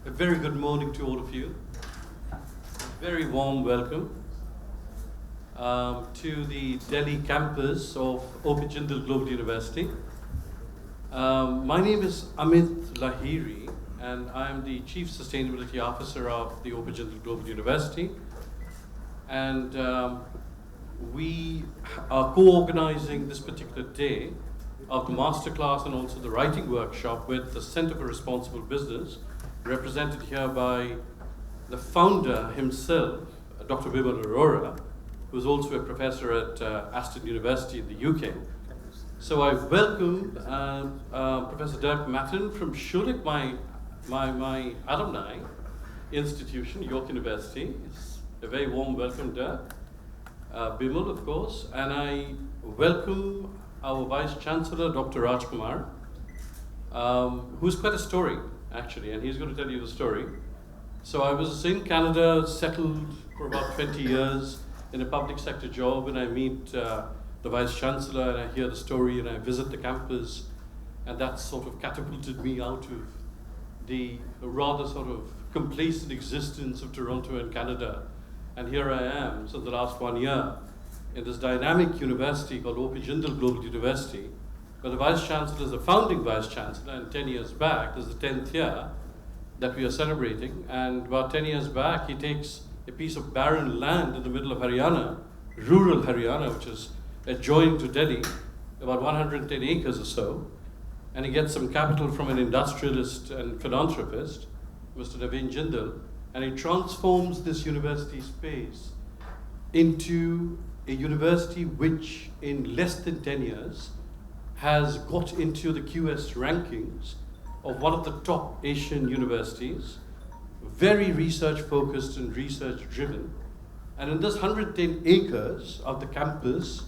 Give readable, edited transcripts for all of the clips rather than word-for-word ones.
A very good morning to all of you. Very warm welcome to the Delhi campus of OP Jindal Global University. My name is Amit Lahiri, and I'm the Chief Sustainability Officer of the OP Jindal Global University. And we are co-organizing this particular day of the Masterclass and also the writing workshop with the Center for Responsible Business, represented here by the founder himself, Dr. Bimal Arora, who is also a professor at Aston University in the UK. So I welcome Professor Dirk Matten from Schulich, my alumni institution, York University. It's a very warm welcome, Dirk. Bimal, of course, and I welcome our Vice Chancellor, Dr. Rajkumar, who's quite a story, actually, and he's going to tell you the story. So I was in Canada, settled for about 20 years in a public sector job, and I meet the Vice Chancellor, and I hear the story, and I visit the campus, and that sort of catapulted me out of the rather sort of complacent existence of Toronto and Canada. And here I am, so the last 1 year, in this dynamic university called OP Jindal Global University, where the Vice Chancellor is the founding Vice Chancellor, and 10 years back, this is the 10th year that we are celebrating, and about 10 years back, he takes a piece of barren land in the middle of Haryana, rural Haryana, which is adjoining to Delhi, about 110 acres or so, and he gets some capital from an industrialist and philanthropist, Mr. Naveen Jindal, and he transforms this university space into a university which in less than 10 years has got into the QS rankings of one of the top Asian universities, very research focused and research driven. And in this 110 acres of the campus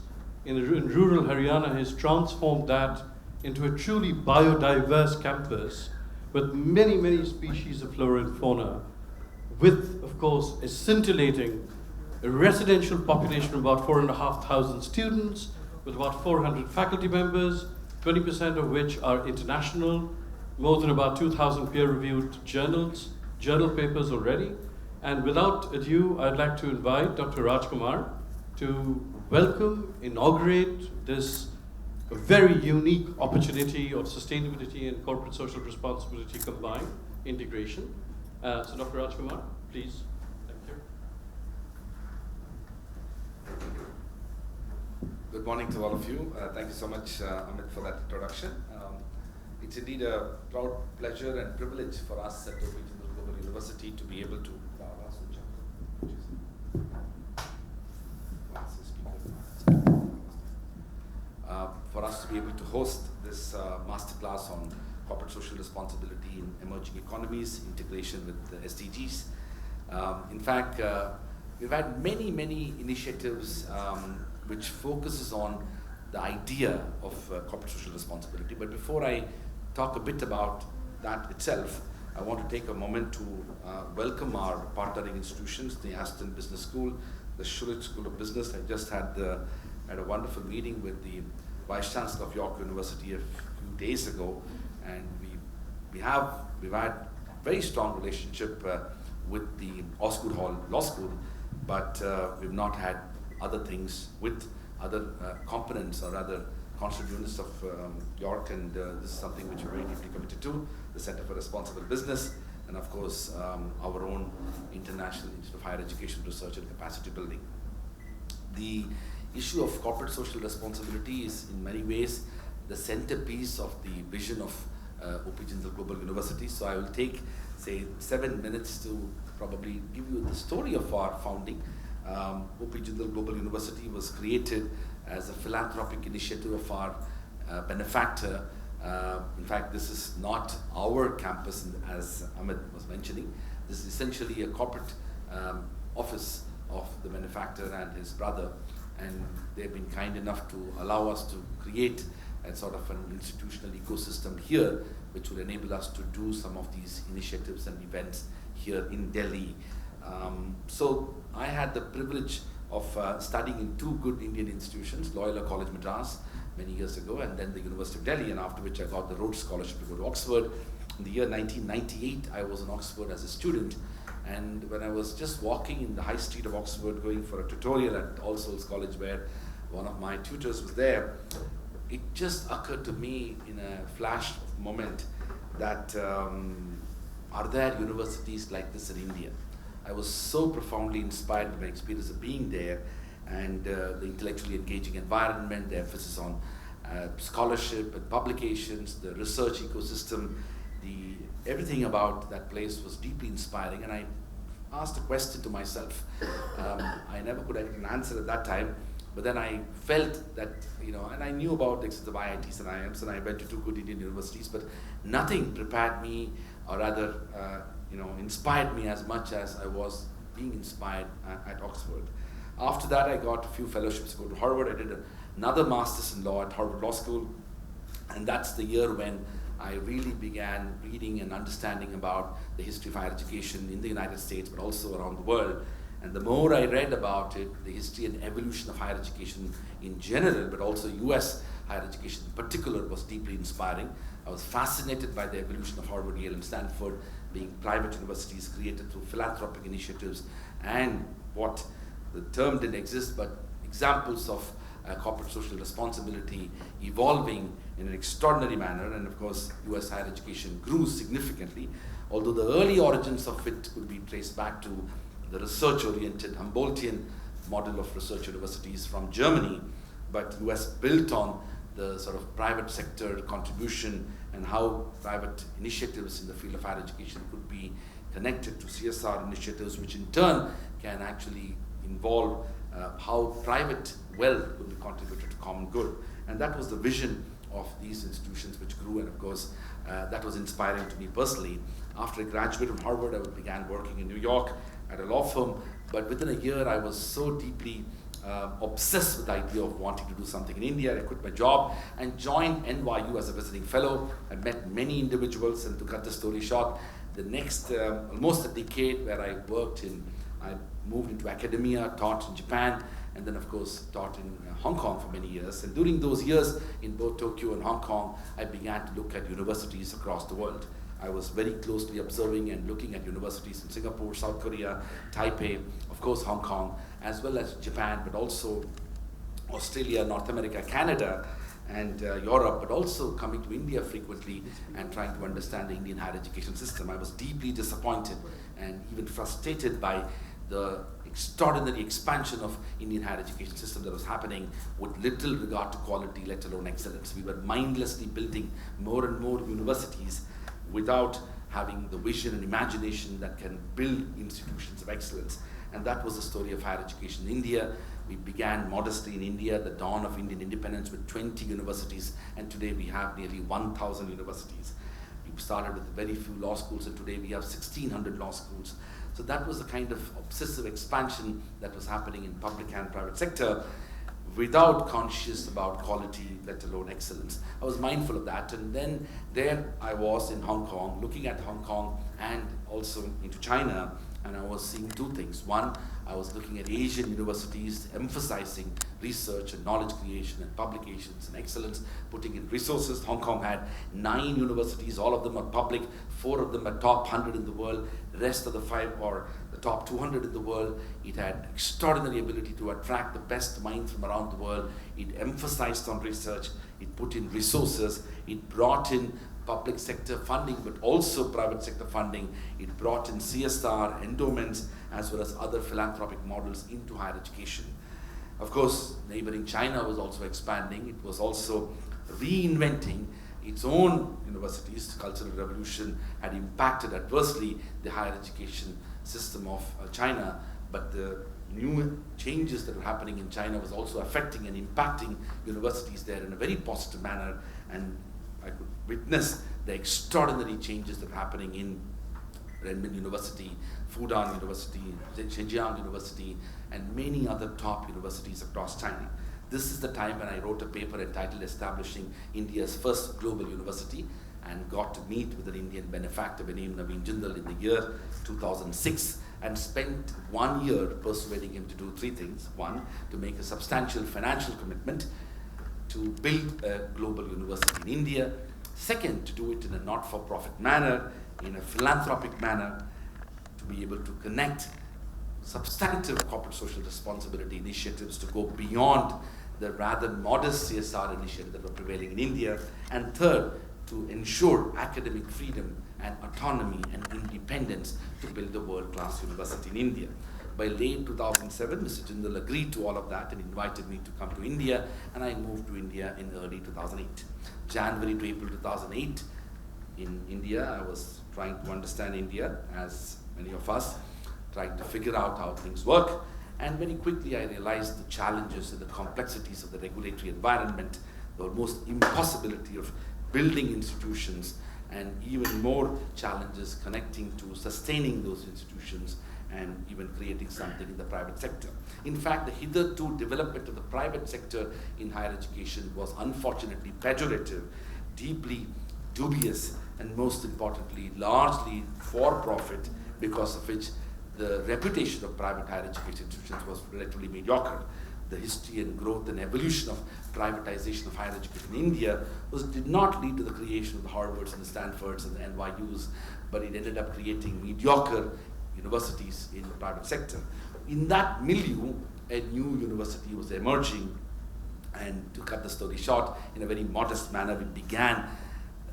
in rural Haryana, has transformed that into a truly biodiverse campus with many, many species of flora and fauna, with, of course, a scintillating residential population of about 4,500 students, with about 400 faculty members, 20% of which are international, more than about 2,000 peer-reviewed journal papers already. And without ado, I'd like to invite Dr. Rajkumar to welcome, inaugurate this very unique opportunity of sustainability and corporate social responsibility combined integration. So Dr. Rajkumar, please. Good morning to all of you. Thank you so much, Amit, for that introduction. It's indeed a proud pleasure and privilege for us at OP Jindal Global University to be able to host this masterclass on corporate social responsibility in emerging economies, integration with the SDGs. In fact, we've had many initiatives which focuses on the idea of corporate social responsibility. But before I talk a bit about that itself, I want to take a moment to welcome our partnering institutions, the Aston Business School, the Schulich School of Business. I just had a wonderful meeting with the Vice Chancellor of York University a few days ago, and we've had very strong relationship with the Osgood Hall Law School, but we've not had other things with other components or other constituents of York, and this is something which we're very deeply committed to, the Center for Responsible Business, and of course our own International Institute of Higher Education Research and Capacity Building. The issue of corporate social responsibility is in many ways the centerpiece of the vision of OP Jindal Global University. So I will take, say, 7 minutes to probably give you the story of our founding. OP Jindal Global University was created as a philanthropic initiative of our benefactor. In fact, this is not our campus, as Amit was mentioning. This is essentially a corporate office of the benefactor and his brother, and they've been kind enough to allow us to create a sort of an institutional ecosystem here, which will enable us to do some of these initiatives and events here in Delhi. So I had the privilege of studying in two good Indian institutions, Loyola College Madras many years ago, and then the University of Delhi, and after which I got the Rhodes Scholarship to go to Oxford. In the year 1998, I was in Oxford as a student, and when I was just walking in the high street of Oxford going for a tutorial at All Souls College where one of my tutors was there, it just occurred to me in a flash of moment that are there universities like this in India? I was so profoundly inspired by my experience of being there, and the intellectually engaging environment, the emphasis on scholarship and publications, the research ecosystem, everything about that place was deeply inspiring. And I asked a question to myself. I never could have an answer at that time, but then I felt that, and I knew about the existence of IITs and IIMs, and I went to two good Indian universities, but nothing prepared me, or rather, inspired me as much as I was being inspired at Oxford. After that, I got a few fellowships to go to Harvard. I did another master's in law at Harvard Law School, and that's the year when I really began reading and understanding about the history of higher education in the United States, but also around the world. And the more I read about it, the history and evolution of higher education in general, but also US higher education in particular, was deeply inspiring. I was fascinated by the evolution of Harvard, Yale, and Stanford being private universities created through philanthropic initiatives, and what the term didn't exist, but examples of corporate social responsibility evolving in an extraordinary manner. And of course, US higher education grew significantly, although the early origins of it could be traced back to the research-oriented Humboldtian model of research universities from Germany, but US built on the sort of private sector contribution and how private initiatives in the field of higher education could be connected to CSR initiatives, which in turn can actually involve how private wealth could be contributed to common good. And that was the vision of these institutions which grew, and of course that was inspiring to me personally. After I graduated from Harvard, I began working in New York at a law firm, but within a year I was so deeply obsessed with the idea of wanting to do something in India. I quit my job and joined NYU as a visiting fellow. I met many individuals, and to cut the story short, the next almost a decade where I worked in, I moved into academia, taught in Japan, and then of course taught in Hong Kong for many years. And during those years in both Tokyo and Hong Kong, I began to look at universities across the world. I was very closely observing and looking at universities in Singapore, South Korea, Taipei, of course Hong Kong, as well as Japan, but also Australia, North America, Canada, and Europe, but also coming to India frequently and trying to understand the Indian higher education system. I was deeply disappointed and even frustrated by the extraordinary expansion of Indian higher education system that was happening with little regard to quality, let alone excellence. We were mindlessly building more and more universities without having the vision and imagination that can build institutions of excellence. And that was the story of higher education in India. We began modestly in India, the dawn of Indian independence, with 20 universities, and today we have nearly 1,000 universities. We started with very few law schools, and today we have 1,600 law schools. So that was the kind of obsessive expansion that was happening in public and private sector, without conscious about quality, let alone excellence. I was mindful of that, and then there I was in Hong Kong, looking at Hong Kong and also into China, and I was seeing two things. One, I was looking at Asian universities emphasizing research and knowledge creation and publications and excellence, putting in resources. Hong Kong had 9 universities, all of them are public, 4 of them are top 100 in the world, the rest of the 5 are the top 200 in the world. It had extraordinary ability to attract the best minds from around the world. It emphasized on research, it put in resources, it brought in public sector funding, but also private sector funding. It brought in CSR, endowments, as well as other philanthropic models into higher education. Of course, neighboring China was also expanding. It was also reinventing its own universities. Cultural Revolution had impacted adversely the higher education system of China, but the new changes that were happening in China was also affecting and impacting universities there in a very positive manner, and I could witness the extraordinary changes that were happening in Renmin University, Fudan University, Zhejiang University, and many other top universities across China. This is the time when I wrote a paper entitled Establishing India's First Global University, and got to meet with an Indian benefactor named Naveen Jindal in the year 2006, and spent 1 year persuading him to do 3 things. 1, to make a substantial financial commitment to build a global university in India, Second, to do it in a not-for-profit manner, in a philanthropic manner, to be able to connect substantive corporate social responsibility initiatives to go beyond the rather modest CSR initiatives that were prevailing in India. And third, to ensure academic freedom and autonomy and independence to build a world-class university in India. By late 2007, Mr. Jindal agreed to all of that and invited me to come to India, and I moved to India in early 2008. January to April 2008, in India, I was trying to understand India, as many of us, trying to figure out how things work, and very quickly I realized the challenges and the complexities of the regulatory environment, the almost impossibility of building institutions, and even more challenges connecting to sustaining those institutions and even creating something in the private sector. In fact, the hitherto development of the private sector in higher education was unfortunately pejorative, deeply dubious, and most importantly, largely for-profit, because of which the reputation of private higher education institutions was relatively mediocre. The history and growth and evolution of privatization of higher education in India did not lead to the creation of the Harvards and the Stanfords and the NYUs, but it ended up creating mediocre universities in the private sector. In that milieu, a new university was emerging, and to cut the story short, in a very modest manner, we began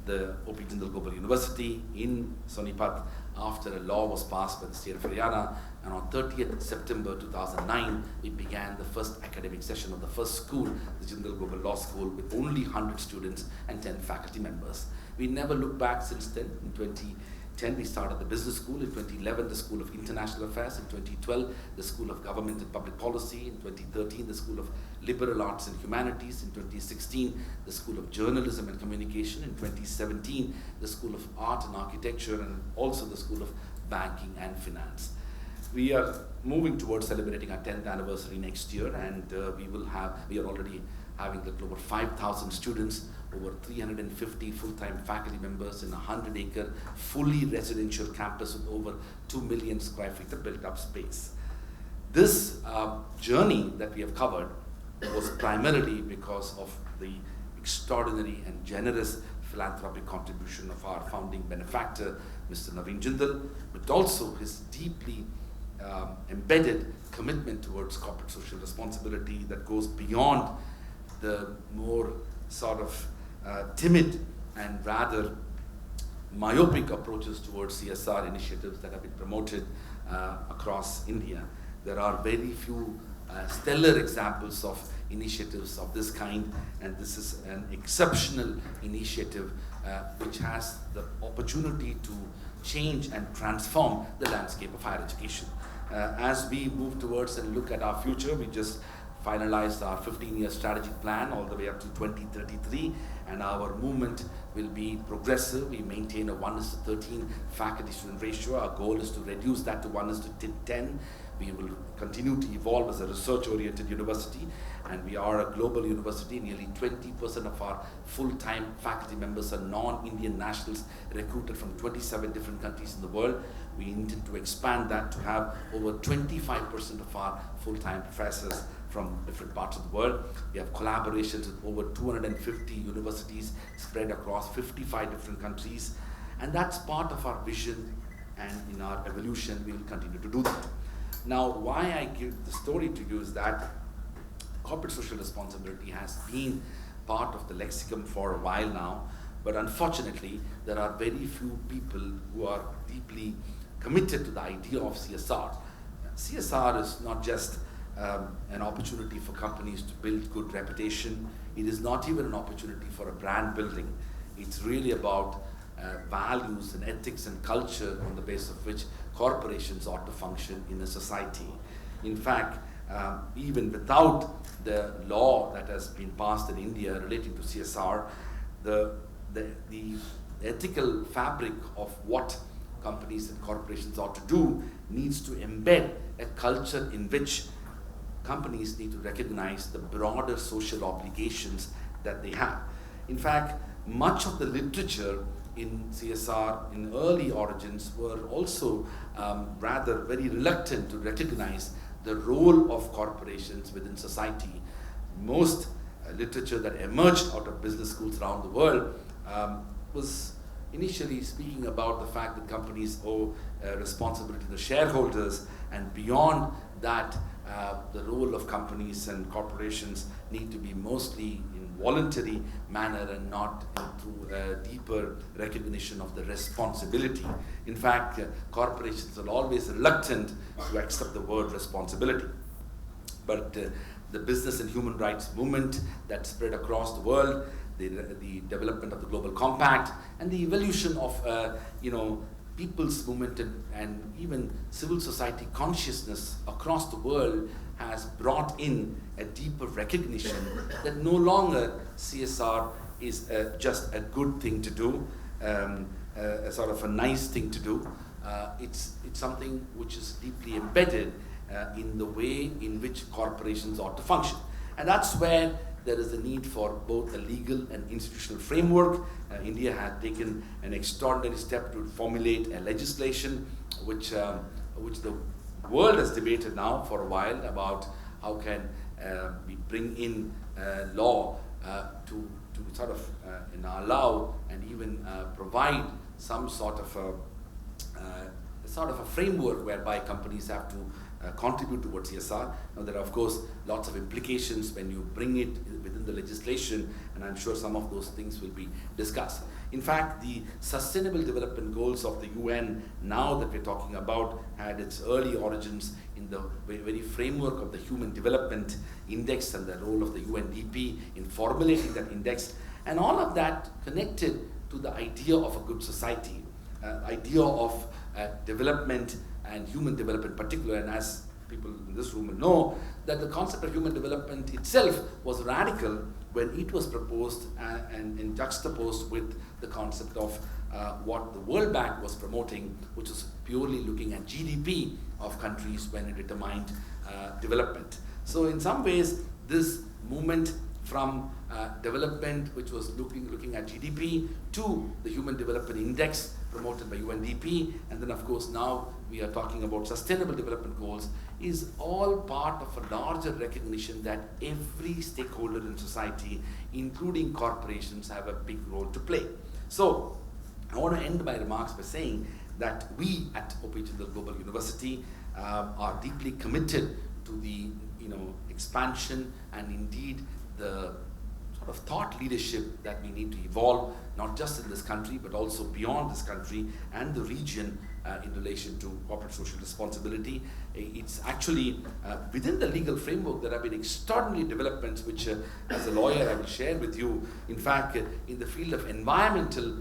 the O.P. Jindal Global University in Sonipat after a law was passed by the state of Haryana, and on 30th September 2009, we began the first academic session of the first school, the Jindal Global Law School, with only 100 students and 10 faculty members. We never looked back since then. In 2010, we started the business school. In 2011, the School of International Affairs. In 2012, the School of Government and Public Policy. In 2013, the School of Liberal Arts and Humanities. In 2016, the School of Journalism and Communication. In 2017, the School of Art and Architecture, and also the School of Banking and Finance. We are moving towards celebrating our 10th anniversary next year, and we are already having over 5,000 students, over 350 full-time faculty members in a 100-acre, fully residential campus with over 2 million square feet of built-up space. This journey that we have covered was primarily because of the extraordinary and generous philanthropic contribution of our founding benefactor, Mr. Naveen Jindal, but also his deeply embedded commitment towards corporate social responsibility that goes beyond the more sort of timid and rather myopic approaches towards CSR initiatives that have been promoted across India. There are very few stellar examples of initiatives of this kind, and this is an exceptional initiative which has the opportunity to change and transform the landscape of higher education. As we move towards and look at our future, we just finalized our 15-year strategic plan all the way up to 2033, and our movement will be progressive. We maintain a 1:13 faculty-student ratio. Our goal is to reduce that to 1:10. We will continue to evolve as a research-oriented university, and we are a global university. Nearly 20% of our full-time faculty members are non-Indian nationals recruited from 27 different countries in the world. We intend to expand that to have over 25% of our full-time professors from different parts of the world. We have collaborations with over 250 universities spread across 55 different countries, and that's part of our vision, and in our evolution we will continue to do that. Now, why I give the story to you is that corporate social responsibility has been part of the lexicon for a while now, but unfortunately there are very few people who are deeply committed to the idea of CSR. CSR is not just an opportunity for companies to build good reputation. It is not even an opportunity for a brand building. It's really about values and ethics and culture on the basis of which corporations ought to function in a society. In fact, even without the law that has been passed in India relating to CSR, the ethical fabric of what companies and corporations ought to do needs to embed a culture in which companies need to recognize the broader social obligations that they have. In fact, much of the literature in CSR in early origins were also rather very reluctant to recognize the role of corporations within society. Most literature that emerged out of business schools around the world was initially speaking about the fact that companies owe responsibility to the shareholders, and beyond that, the role of companies and corporations need to be mostly in voluntary manner and not through a deeper recognition of the responsibility. In fact, corporations are always reluctant to accept the word responsibility. But the business and human rights movement that spread across the world, the development of the Global Compact, and the evolution of people's movement and even civil society consciousness across the world has brought in a deeper recognition that no longer CSR is just a good thing to do, a sort of a nice thing to do. It's something which is deeply embedded in the way in which corporations ought to function. And that's where there is a need for both a legal and institutional framework. India had taken an extraordinary step to formulate a legislation which the world has debated now for a while about how can we bring in law to sort of allow and even provide some sort of a framework whereby companies have to contribute towards CSR. Now there are of course lots of implications when you bring it within the legislation, and I'm sure some of those things will be discussed. In fact, the Sustainable Development Goals of the UN, now that we're talking about, had its early origins in the very framework of the Human Development Index and the role of the UNDP in formulating that index, and all of that connected to the idea of a good society, idea of development and human development in particular. And as people in this room will know, that the concept of human development itself was radical when it was proposed and juxtaposed with the concept of what the World Bank was promoting, which was purely looking at GDP of countries when it determined development. So in some ways, this movement from development, which was looking at GDP, to the Human Development Index promoted by UNDP, and then of course now we are talking about Sustainable Development Goals, is all part of a larger recognition that every stakeholder in society, including corporations, have a big role to play. So I want to end my remarks by saying that we at IIHEd Global University are deeply committed to the expansion and indeed the sort of thought leadership that we need to evolve, not just in this country, but also beyond this country and the region in relation to corporate social responsibility. It's actually within the legal framework there have been extraordinary developments which as a lawyer I will share with you. In fact, in the field of environmental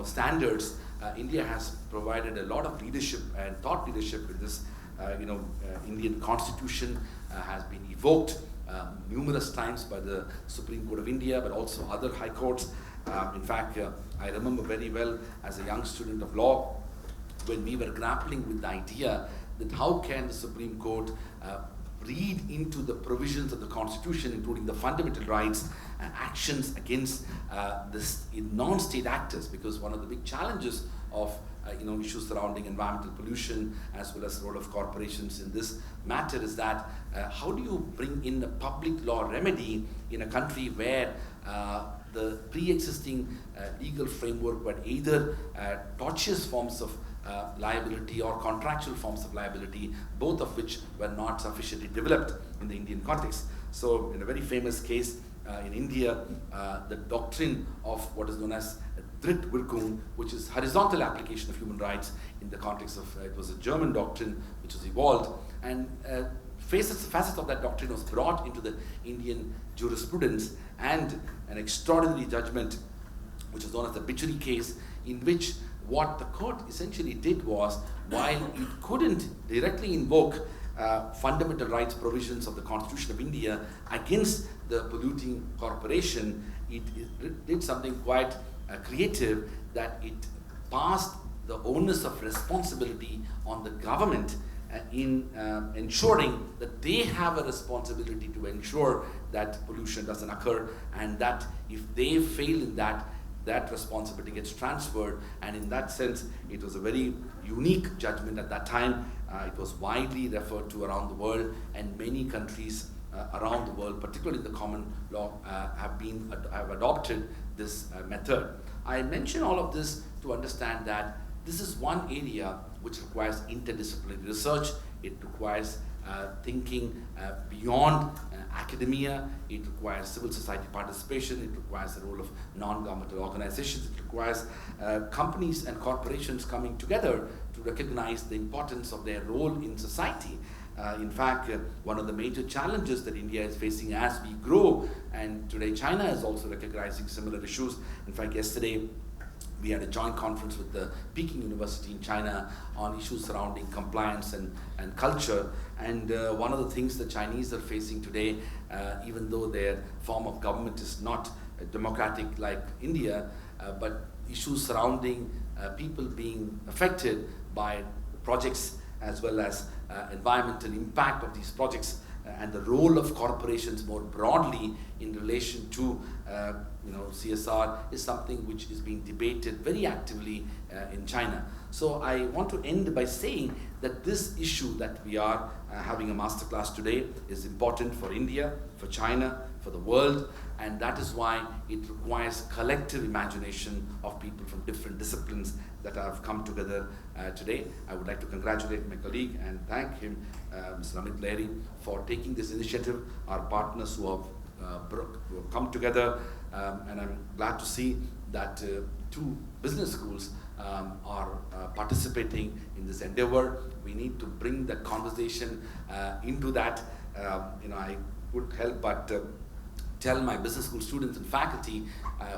standards, India has provided a lot of leadership and thought leadership in this. Indian Constitution has been evoked numerous times by the Supreme Court of India, but also other high courts. In fact, I remember very well as a young student of law when we were grappling with the idea that how can the Supreme Court read into the provisions of the Constitution, including the fundamental rights, actions against this non-state actors, because one of the big challenges of issues surrounding environmental pollution as well as the role of corporations in this matter is that how do you bring in a public law remedy in a country where the pre-existing legal framework but either tortious forms of liability or contractual forms of liability, both of which were not sufficiently developed in the Indian context. So in a very famous case in India, the doctrine of what is known as Drittwirkung, which is horizontal application of human rights in the context of, it was a German doctrine which was evolved, and facets of that doctrine was brought into the Indian jurisprudence, and an extraordinary judgment which is known as the Bichuri case, in which what the court essentially did was, while it couldn't directly invoke fundamental rights provisions of the Constitution of India against the polluting corporation, it did something quite creative, that it passed the onus of responsibility on the government in ensuring that they have a responsibility to ensure that pollution doesn't occur, and that if they fail in that, that responsibility gets transferred. And in that sense, it was a very unique judgment at that time. It was widely referred to around the world, and many countries around the world, particularly in the common law, have adopted this method. I mention all of this to understand that this is one area which requires interdisciplinary research. It requires thinking beyond academia. It requires civil society participation. It requires the role of non-governmental organizations. It requires companies and corporations coming together to recognize the importance of their role in society. In fact, one of the major challenges that India is facing as we grow, and today China is also recognizing similar issues. In fact, yesterday we had a joint conference with the Peking University in China on issues surrounding compliance and culture. And one of the things the Chinese are facing today, even though their form of government is not democratic like India, but issues surrounding people being affected by projects as well as environmental impact of these projects and the role of corporations more broadly in relation to CSR is something which is being debated very actively in China. So I want to end by saying that this issue that we are having a masterclass today is important for India, for China, for the world, and that is why it requires collective imagination of people from different disciplines that have come together today. I would like to congratulate my colleague and thank him, Mr. Amit Lahiri, for taking this initiative, our partners who have come together, and I'm glad to see that two business schools are participating in this endeavor. We need to bring that conversation into that. I couldn't help but tell my business school students and faculty,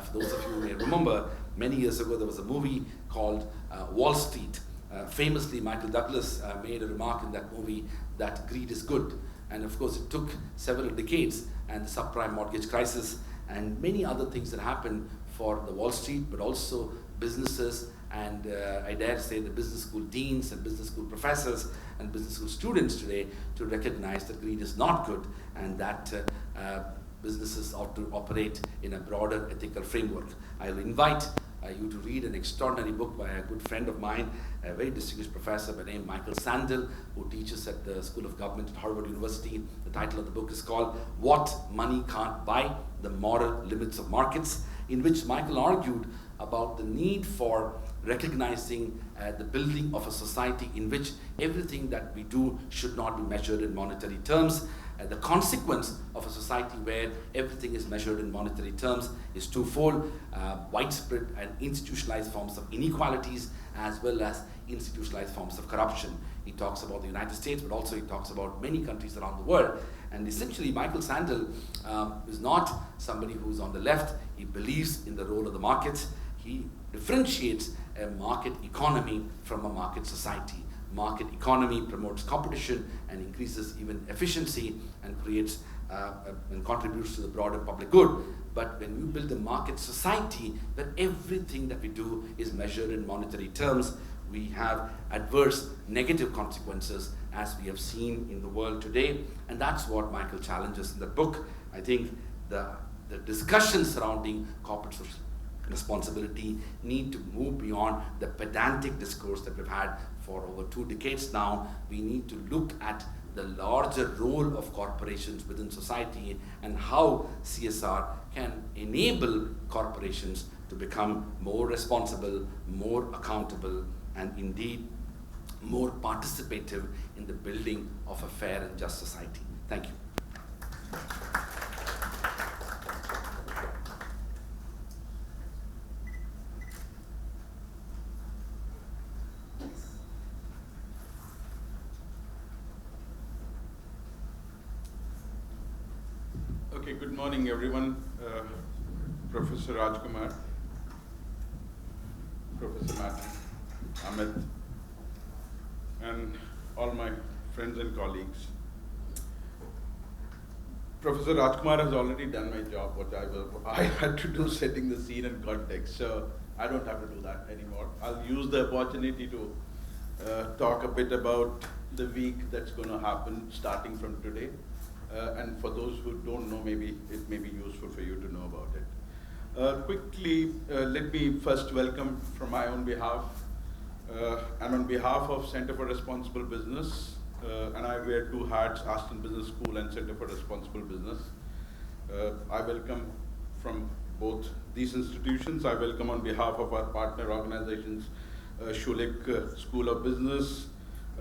for those of you who may remember, many years ago there was a movie called Wall Street. Famously, Michael Douglas made a remark in that movie that greed is good. And of course, it took several decades and the subprime mortgage crisis and many other things that happened for the Wall Street, but also businesses and I dare say the business school deans and business school professors and business school students today to recognize that greed is not good and that businesses ought to operate in a broader ethical framework. I will invite you to read an extraordinary book by a good friend of mine, a very distinguished professor by name Michael Sandel, who teaches at the School of Government at Harvard University. The title of the book is called What Money Can't Buy, The Moral Limits of Markets, in which Michael argued about the need for recognizing the building of a society in which everything that we do should not be measured in monetary terms. The consequence of a society where everything is measured in monetary terms is twofold: widespread and institutionalized forms of inequalities as well as institutionalized forms of corruption. He talks about the United States, but also he talks about many countries around the world. And essentially, Michael Sandel is not somebody who's on the left. He believes in the role of the markets. He differentiates a market economy from a market society. Market economy promotes competition and increases even efficiency and creates and contributes to the broader public good. But when you build a market society where everything that we do is measured in monetary terms, we have adverse negative consequences as we have seen in the world today. And that's what Michael challenges in the book. I think the discussions surrounding corporate social responsibility need to move beyond the pedantic discourse that we've had for over 2 decades now. We need to look at the larger role of corporations within society and how CSR can enable corporations to become more responsible, more accountable, and indeed more participative in the building of a fair and just society. Thank you. Okay, good morning everyone. Professor Rajkumar, Professor Matt, Amit, and all my friends and colleagues. Professor Rajkumar has already done my job, what I had to do, setting the scene and context, so I don't have to do that anymore. I'll use the opportunity to talk a bit about the week that's going to happen starting from today. And for those who don't know, maybe it may be useful for you to know about it. Quickly, let me first welcome from my own behalf and on behalf of Center for Responsible Business, and I wear 2 hats, Aston Business School and Center for Responsible Business. I welcome from both these institutions. I welcome on behalf of our partner organizations, Schulich School of Business,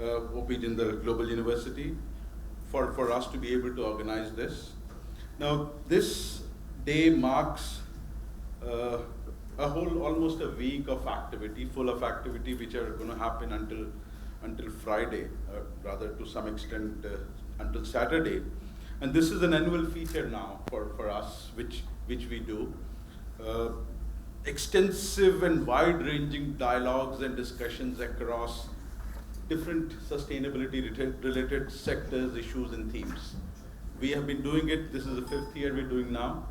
OP Jindal Global University, for us to be able to organize this. Now, this day marks almost a week of activity, full of activity, which are going to happen until Friday, rather to some extent until Saturday. And this is an annual feature now for us, which we do. Extensive and wide-ranging dialogues and discussions across different sustainability-related sectors, issues, and themes. We have been doing it. This is the 5th year we're doing now.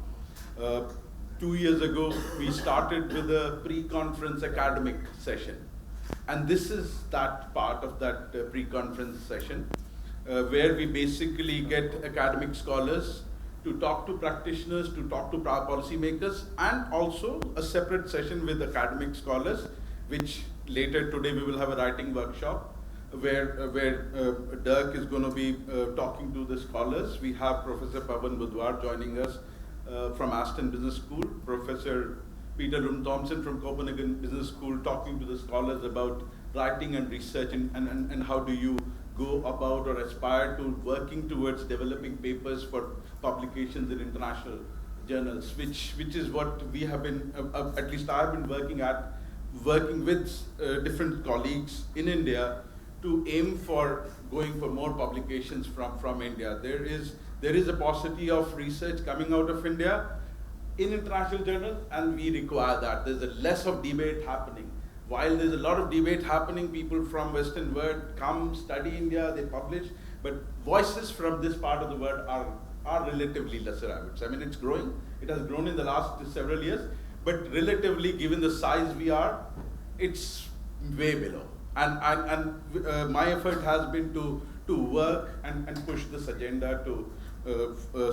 2 years ago, we started with a pre-conference academic session. And this is that part of that pre-conference session, where we basically get academic scholars to talk to practitioners, to talk to policymakers, and also a separate session with academic scholars, which later today we will have a writing workshop, where Dirk is going to be talking to the scholars. We have Professor Pavan Budwar joining us from Aston Business School, Professor Peter Lund-Thompson from Copenhagen Business School talking to the scholars about writing and research and how do you go about or aspire to working towards developing papers for publications in international journals, which is what we have been, at least I have been working with different colleagues in India to aim for going for more publications from India. There is a paucity of research coming out of India in international journals, and we require that. There's a less of debate happening. While there's a lot of debate happening, people from Western world come, study India, they publish, but voices from this part of the world are relatively lesser, I would say. I mean, it's growing. It has grown in the last several years, but relatively, given the size we are, it's way below. And my effort has been to work and push this agenda to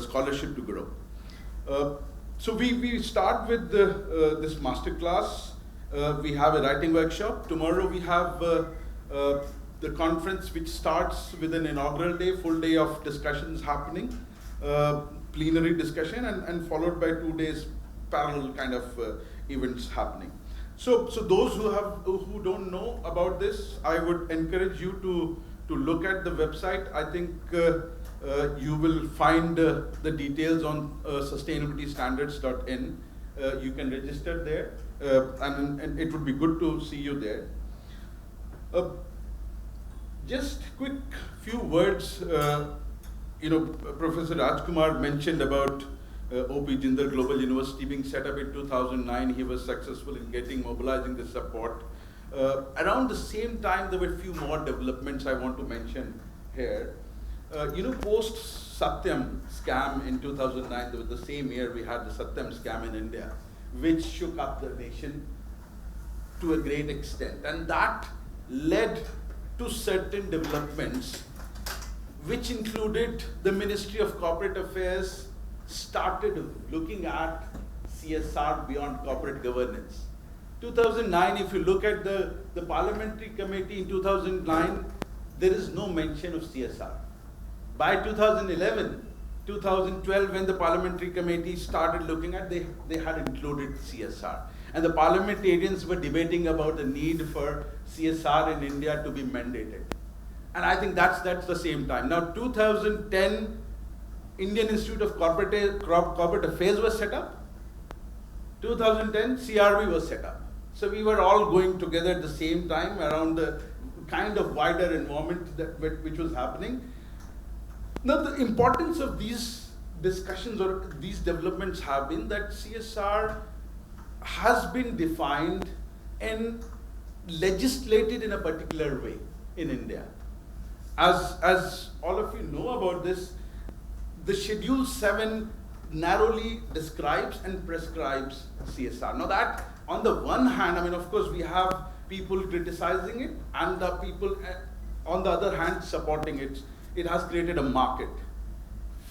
scholarship to grow. So we start with this masterclass. We have a writing workshop. Tomorrow we have the conference, which starts with an inaugural day, full day of discussions happening, plenary discussion, and followed by 2 days parallel kind of events happening. So those who don't know about this, I would encourage you to look at the website. I think you will find the details on sustainabilitystandards.in. You can register there, and it would be good to see you there. Just quick few words. Professor Rajkumar mentioned about OP Jindal Global University being set up in 2009. He was successful in mobilizing the support. Around the same time, there were a few more developments I want to mention here. Post Satyam scam in 2009, there was the same year we had the Satyam scam in India, which shook up the nation to a great extent. And that led to certain developments, which included the Ministry of Corporate Affairs started looking at CSR beyond corporate governance. 2009, if you look at the Parliamentary Committee in 2009, there is no mention of CSR. By 2011, 2012, when the Parliamentary Committee started looking at, they had included CSR. And the parliamentarians were debating about the need for CSR in India to be mandated. And I think that's the same time. Now, 2010, Indian Institute of Corporate Affairs was set up. 2010, CRB was set up. So we were all going together at the same time around the kind of wider environment which was happening. Now, the importance of these discussions or these developments have been that CSR has been defined and legislated in a particular way in India. As all of you know about this, the Schedule 7 narrowly describes and prescribes CSR. Now that, on the one hand, I mean, of course, we have people criticizing it and the people, on the other hand, supporting it. It has created a market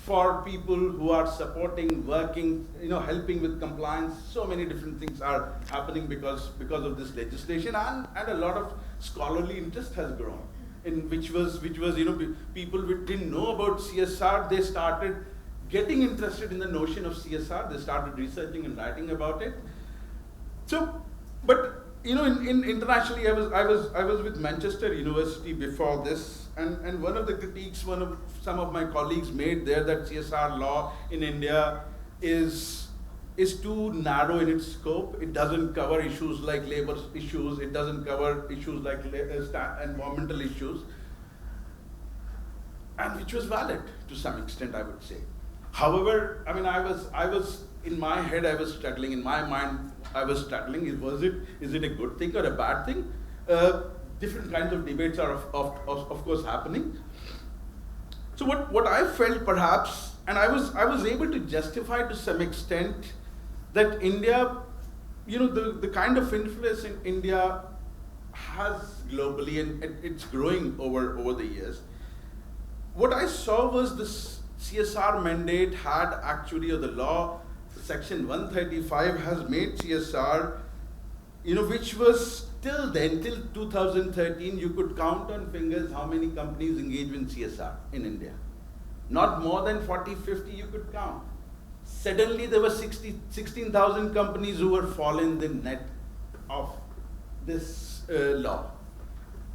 for people who are supporting, working, helping with compliance. So many different things are happening because of this legislation, and a lot of scholarly interest has grown. Which was people who didn't know about CSR, they started getting interested in the notion of CSR. They started researching and writing about it. So, but internationally, I was with Manchester University before this, and one of the critiques some of my colleagues made there, that CSR law in India is too narrow in its scope. It doesn't cover issues like labor issues. It doesn't cover issues like environmental issues, and which was valid to some extent, I would say. However, I mean, I was in my head, I was struggling. In my mind, I was struggling. Is it a good thing or a bad thing? Different kinds of debates are of course happening. So what I felt perhaps, and I was able to justify to some extent that India, the kind of influence in India has globally, and it's growing over the years. What I saw was this CSR mandate had actually, or the law, section 135 has made CSR, which was till then, till 2013, you could count on fingers how many companies engage in CSR in India. Not more than 40, 50 you could count. Suddenly there were 16,000 companies who were falling the net of this law.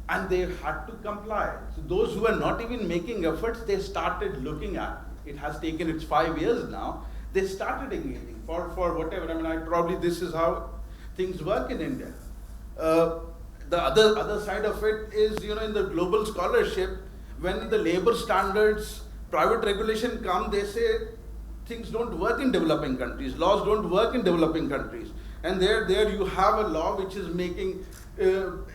And they had to comply. So those who are not even making efforts, they started looking at it. It has taken, it's 5 years now. They started engaging for whatever. I mean, probably this is how things work in India. The other side of it is, in the global scholarship, when the labor standards, private regulation come, they say things don't work in developing countries. Laws don't work in developing countries. And there you have a law which is making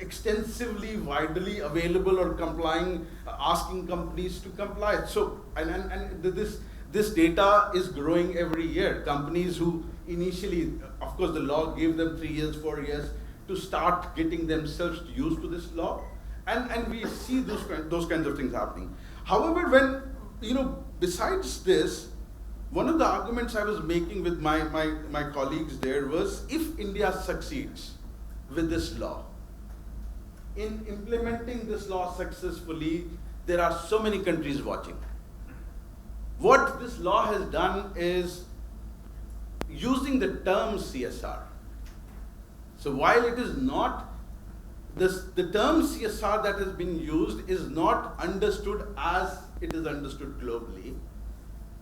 extensively, widely available or complying, asking companies to comply. So, and this data is growing every year. Companies who initially, of course, the law gave them 3 years, 4 years to start getting themselves used to this law, and we see those kinds of things happening. However, when besides this, one of the arguments I was making with my colleagues there was, if India succeeds with this law, in implementing this law successfully, there are so many countries watching. What this law has done is using the term CSR. So while it is not, the term CSR that has been used is not understood as it is understood globally.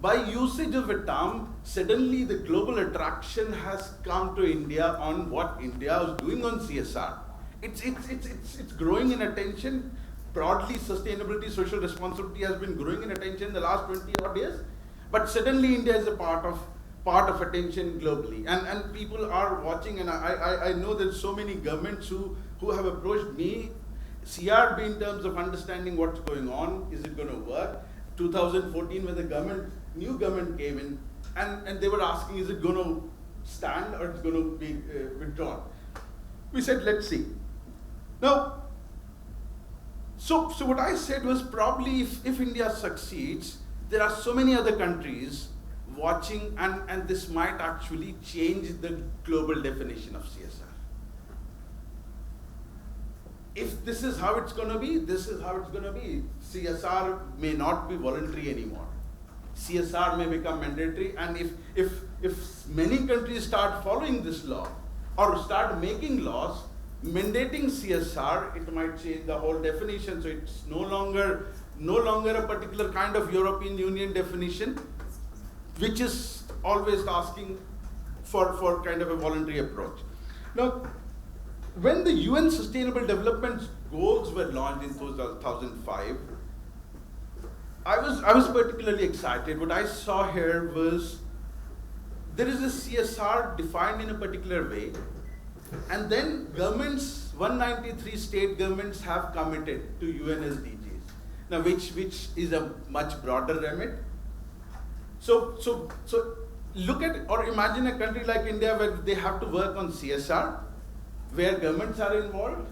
By usage of a term, suddenly the global attraction has come to India on what India is doing on CSR. It's growing in attention. Broadly, sustainability, social responsibility has been growing in attention in the last 20 odd years. But suddenly India is a part of attention globally. And people are watching, and I know there's so many governments who have approached me, CRB, in terms of understanding what's going on, is it going to work? 2014, when the new government came in, and they were asking, is it going to stand or it's going to be withdrawn? We said, let's see. Now, so what I said was, probably if India succeeds, there are so many other countries watching, and this might actually change the global definition of CSR. If this is how it's going to be, this is how it's going to be. CSR may not be voluntary anymore. CSR may become mandatory, and if many countries start following this law or start making laws mandating CSR, it might change the whole definition. So it's no longer a particular kind of European Union definition, which is always asking for kind of a voluntary approach. Now, when the UN Sustainable Development Goals were launched in 2005, I was particularly excited. What I saw here was, there is a CSR defined in a particular way, and then governments, 193 state governments have committed to UN SDGs. Now, which is a much broader remit. So look at, or imagine a country like India where they have to work on CSR, where governments are involved,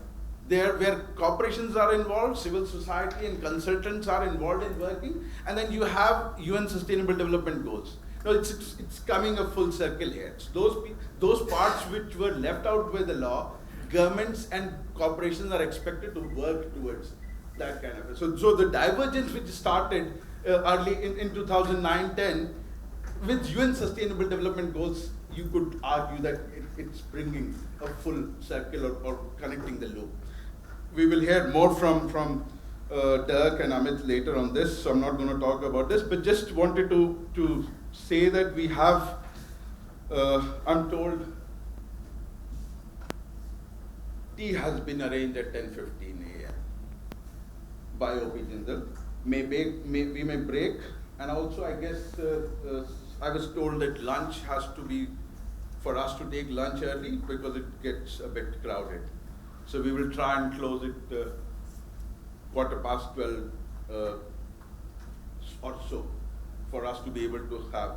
where corporations are involved, civil society and consultants are involved in working, and then you have UN Sustainable Development Goals. Now it's coming a full circle here. So those parts which were left out by the law, governments and corporations are expected to work towards that kind of. So the divergence which started early in 2009-10 with UN Sustainable Development Goals, you could argue that it's bringing a full circle or connecting the loop. We will hear more from Dirk and Amit later on this, so I'm not going to talk about this, but just wanted to say that we have, I'm told, tea has been arranged at 10:15 a.m. by OP Jindal. We may break, and also I guess I was told that lunch has to be, for us to take lunch early because it gets a bit crowded. So we will try and close it 12:15 or so for us to be able to have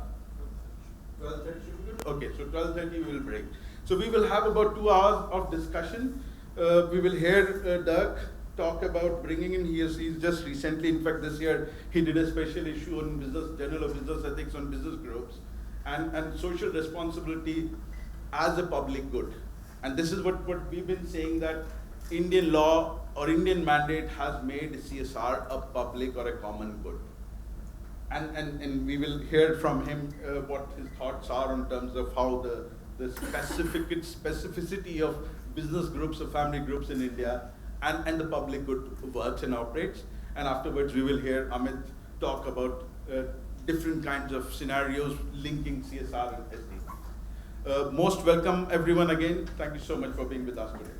12:30. Okay, so 12:30 we will break. So we will have about 2 hours of discussion. We will hear Dirk talk about bringing in, he's just recently, in fact this year, he did a special issue on business, Journal of Business Ethics on business groups and social responsibility as a public good. And this is what we've been saying, that Indian law or Indian mandate has made CSR a public or a common good. And we will hear from him what his thoughts are in terms of how the specificity of business groups or family groups in India and the public good works and operates. And afterwards we will hear Amit talk about different kinds of scenarios linking CSR and SD. Most welcome everyone again. Thank you so much for being with us today.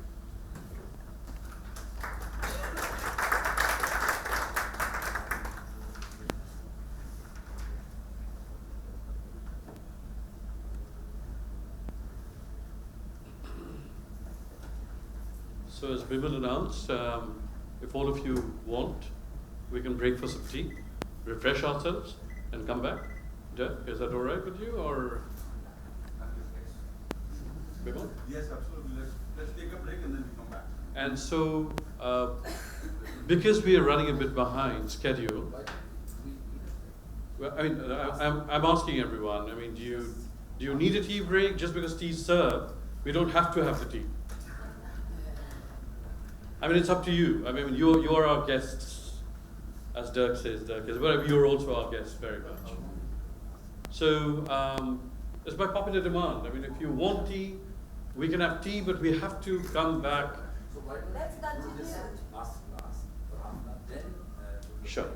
So as Bimal announced, if all of you want, we can break for some tea, refresh ourselves, and come back. Dirk, is that all right with you, or? Bimal? Yes, absolutely. Let's take a break and then we come back. And so, because we are running a bit behind schedule, well, I mean, I'm asking everyone, I mean, do you need a tea break? Just because tea is served, we don't have to have the tea. I mean, it's up to you. I mean, you are our guests, as Dirk says, but you're also our guests very much. So, it's by popular demand. I mean, if you want tea, we can have tea, but we have to come back. Let's continue. Sure.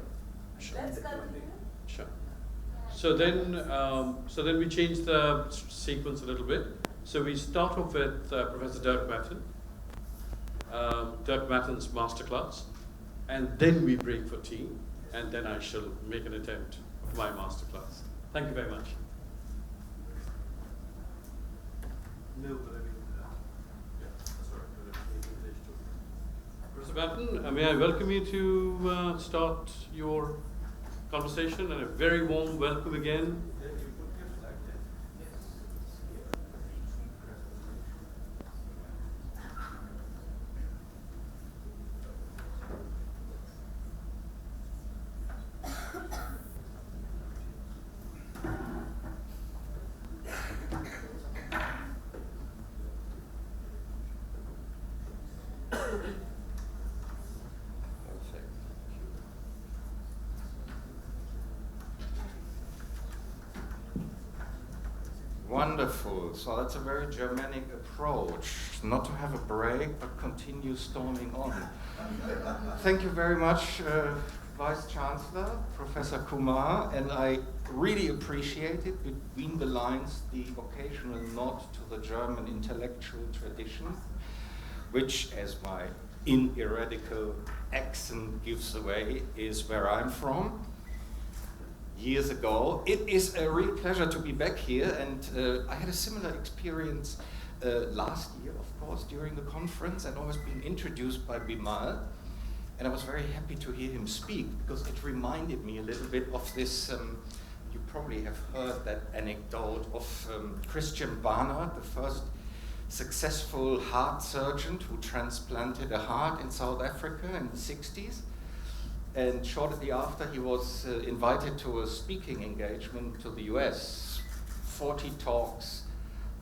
Let's continue. Sure. So then we change the sequence a little bit. So we start off with Professor Dirk Matten. Dirk Matten's Masterclass, and then we break for tea, and then I shall make an attempt at my Masterclass. Thank you very much. No, but I mean, that's all right. Professor Matten, may I welcome you to start your conversation, and a very warm welcome again. Wonderful. So that's a very Germanic approach, not to have a break, but continue storming on. Thank you very much, Vice Chancellor, Professor Kumar, and I really appreciate it, between the lines, the occasional nod to the German intellectual tradition, which, as my ineradicable accent gives away, is where I'm from. Years ago. It is a real pleasure to be back here, and I had a similar experience last year, of course, during the conference, and I was being introduced by Bimal, and I was very happy to hear him speak, because it reminded me a little bit of this, you probably have heard that anecdote of Christian Barnard, the first successful heart surgeon who transplanted a heart in South Africa in the 60s. And shortly after, he was invited to a speaking engagement to the US, 40 talks,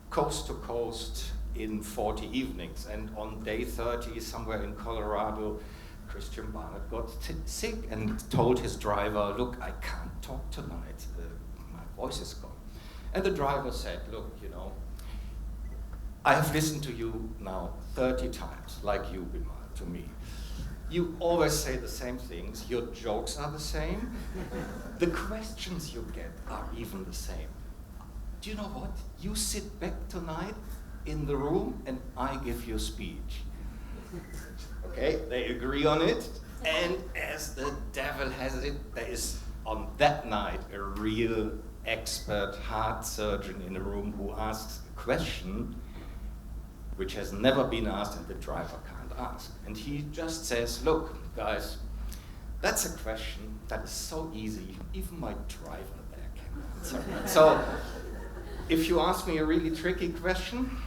coast to coast, in 40 evenings. And on day 30, somewhere in Colorado, Christian Barnard got sick and told his driver, look, I can't talk tonight, my voice is gone. And the driver said, look, you know, I have listened to you now 30 times, like you, Bimal, to me. You always say the same things, your jokes are the same, the questions you get are even the same. Do you know what? You sit back tonight in the room and I give you a speech. Okay, they agree on it, and as the devil has it, there is on that night a real expert heart surgeon in the room who asks a question which has never been asked and the driver can't ask. And he just says, look, guys, that's a question that is so easy, even my driver there can answer. So, if you ask me a really tricky question,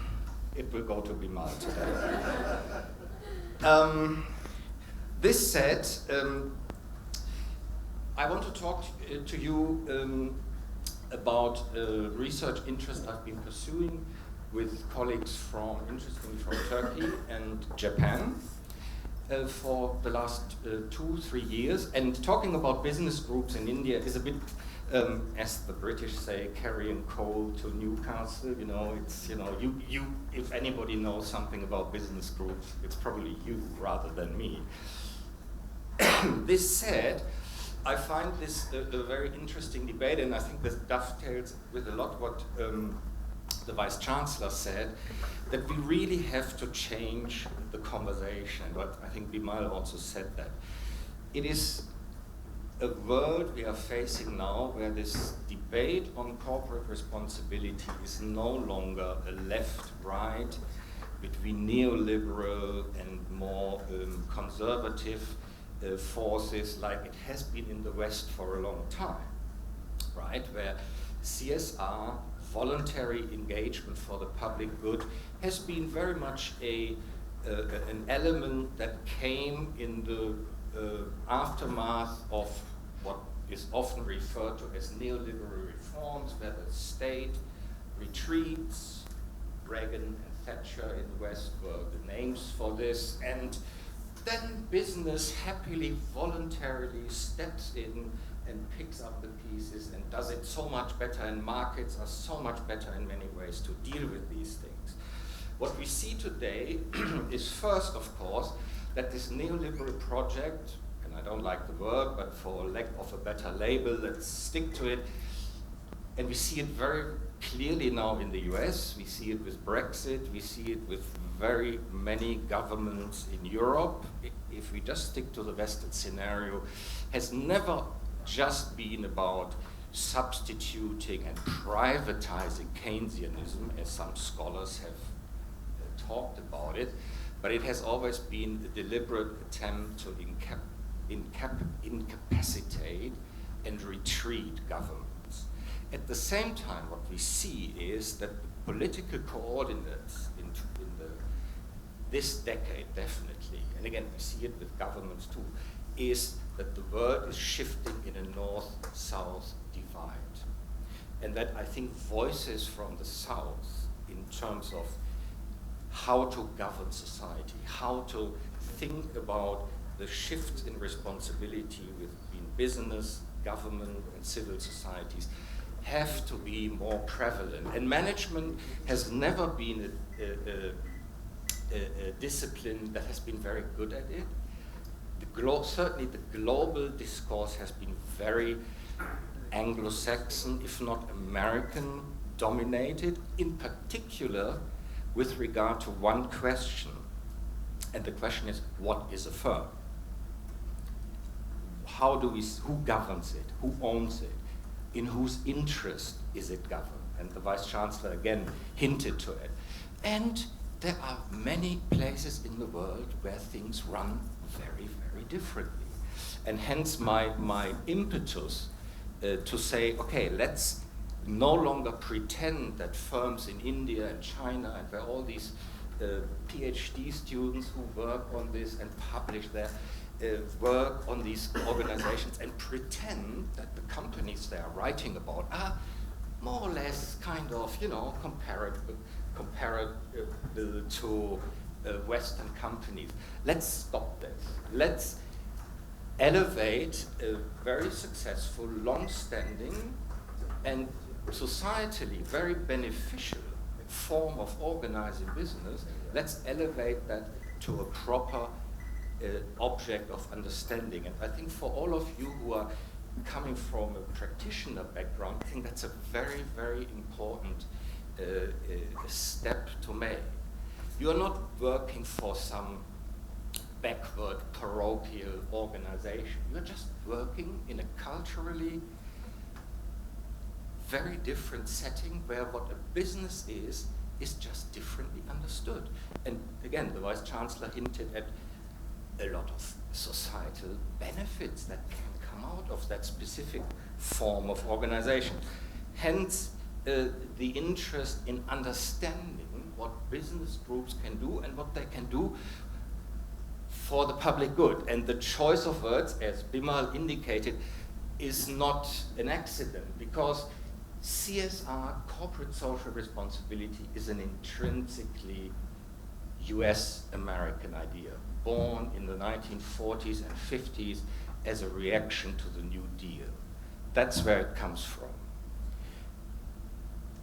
it will go to Bimal today. This said, I want to talk to you about a research interest I've been pursuing with colleagues interestingly from Turkey and Japan for the last 2-3 years. And talking about business groups in India is a bit, as the British say, carrying coal to Newcastle. You know, it's, you know, you if anybody knows something about business groups, it's probably you rather than me. This said, I find this a very interesting debate, and I think this dovetails with a lot what the Vice Chancellor said, that we really have to change the conversation. But I think Bimal also said that. It is a world we are facing now where this debate on corporate responsibility is no longer a left-right between neoliberal and more conservative forces like it has been in the West for a long time, right? Where CSR, voluntary engagement for the public good, has been very much an element that came in the aftermath of what is often referred to as neoliberal reforms, where the state retreats. Reagan and Thatcher in the West were the names for this, and then business happily, voluntarily steps in and picks up the pieces and does it so much better, and markets are so much better in many ways to deal with these things. What we see today is first, of course, that this neoliberal project, and I don't like the word, but for lack of a better label, let's stick to it, and we see it very clearly now in the US, we see it with Brexit, we see it with very many governments in Europe. If we just stick to the Western scenario, has never just been about substituting and privatizing Keynesianism, as some scholars have talked about it, but it has always been a deliberate attempt to incapacitate and retreat governments. At the same time, what we see is that the political coordinates in this decade, definitely, and again, we see it with governments too, is that the world is shifting in a north-south divide. And that I think voices from the South in terms of how to govern society, how to think about the shifts in responsibility between business, government, and civil societies have to be more prevalent. And management has never been a discipline that has been very good at it. Certainly the global discourse has been very Anglo-Saxon, if not American, dominated, in particular with regard to one question. And the question is, what is a firm? Who governs it? Who owns it? In whose interest is it governed? And the Vice Chancellor again hinted to it. And there are many places in the world where things run very, very differently. And hence my impetus to say, okay, let's no longer pretend that firms in India and China and where all these PhD students who work on this and publish their work on these organizations and pretend that the companies they are writing about are more or less kind of, comparable to Western companies. Let's stop this. Let's elevate a very successful, long-standing, and societally very beneficial form of organizing business, let's elevate that to a proper object of understanding. And I think for all of you who are coming from a practitioner background, I think that's a very, very important step to make. You are not working for some backward parochial organization. You're just working in a culturally very different setting where what a business is just differently understood. And again, the Vice Chancellor hinted at a lot of societal benefits that can come out of that specific form of organization. Hence, the interest in understanding what business groups can do and what they can do for the public good. And the choice of words, as Bimal indicated, is not an accident, because CSR, corporate social responsibility, is an intrinsically US-American idea, born in the 1940s and 50s as a reaction to the New Deal. That's where it comes from.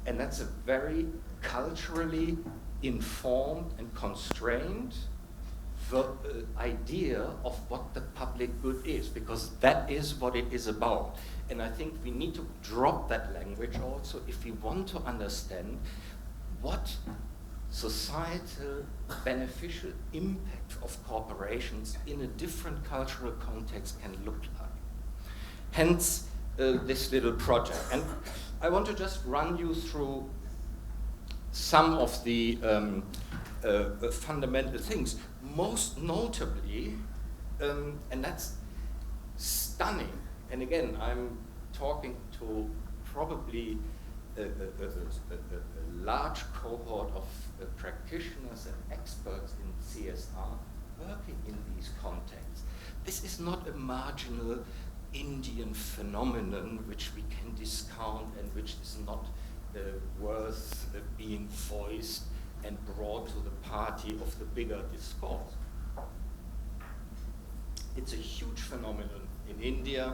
And that's a very culturally informed and constrained idea of what the public good is, because that is what it is about. And I think we need to drop that language also if we want to understand what societal beneficial impact of corporations in a different cultural context can look like. Hence, this little project. And I want to just run you through some of the fundamental things. Most notably, and that's stunning, and again, I'm talking to probably a large cohort of practitioners and experts in CSR working in these contexts. This is not a marginal Indian phenomenon which we can discount and which is not worth being voiced and brought to the party of the bigger discourse. It's a huge phenomenon in India,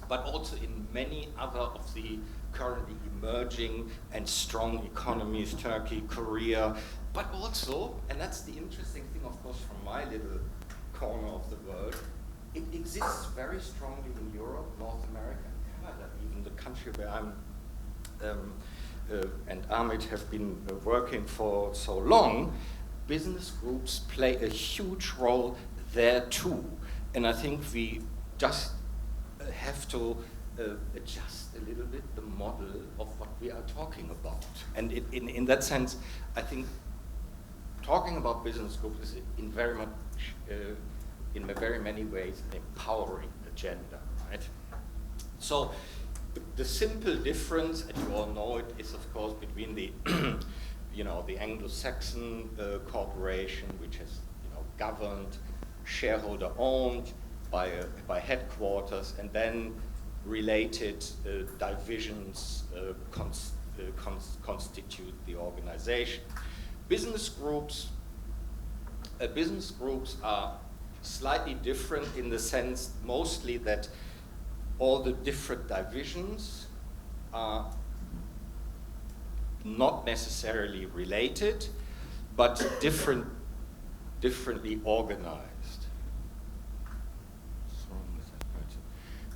but also in many other of the currently emerging and strong economies, Turkey, Korea, but also, and that's the interesting thing, of course, from my little corner of the world, it exists very strongly in Europe, North America, and Canada, even the country where I'm and Amit have been working for so long. Business groups play a huge role there too. And I think we just have to adjust a little bit the model of what we are talking about. And in that sense, I think talking about business groups is in very many ways an empowering agenda, right? So the simple difference, and you all know it, is of course between the the Anglo-Saxon corporation, which has governed, shareholder-owned by headquarters, and then related divisions constitute the organization. Business groups are slightly different in the sense, mostly, that all the different divisions are not necessarily related, but differently organized.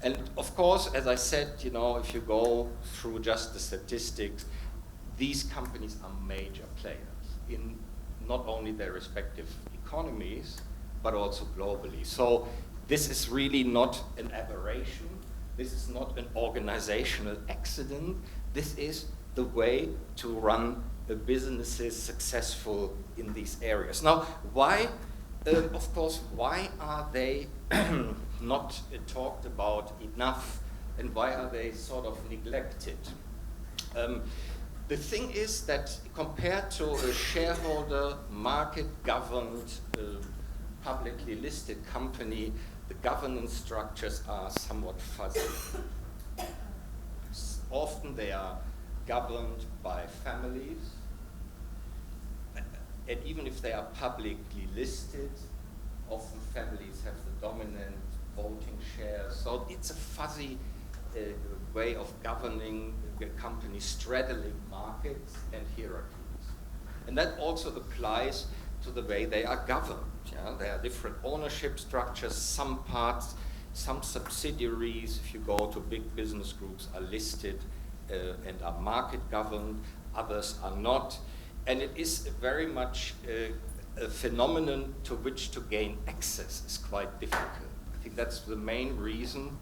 And of course, as I said, if you go through just the statistics, these companies are major players in not only their respective economies, but also globally. So this is really not an aberration. This is not an organizational accident. This is the way to run businesses successful in these areas. Now, why, of course, why are they not talked about enough, and why are they sort of neglected? The thing is that compared to a shareholder, market-governed, publicly listed company, the governance structures are somewhat fuzzy. Often they are governed by families, and even if they are publicly listed, often families have the dominant voting share. So it's a fuzzy way of governing a company straddling markets and hierarchies. And that also applies to the way they are governed. Yeah? There are different ownership structures. Some parts, some subsidiaries, if you go to big business groups, are listed and are market governed. Others are not. And it is very much a phenomenon to which to gain access is quite difficult. I think that's the main reason.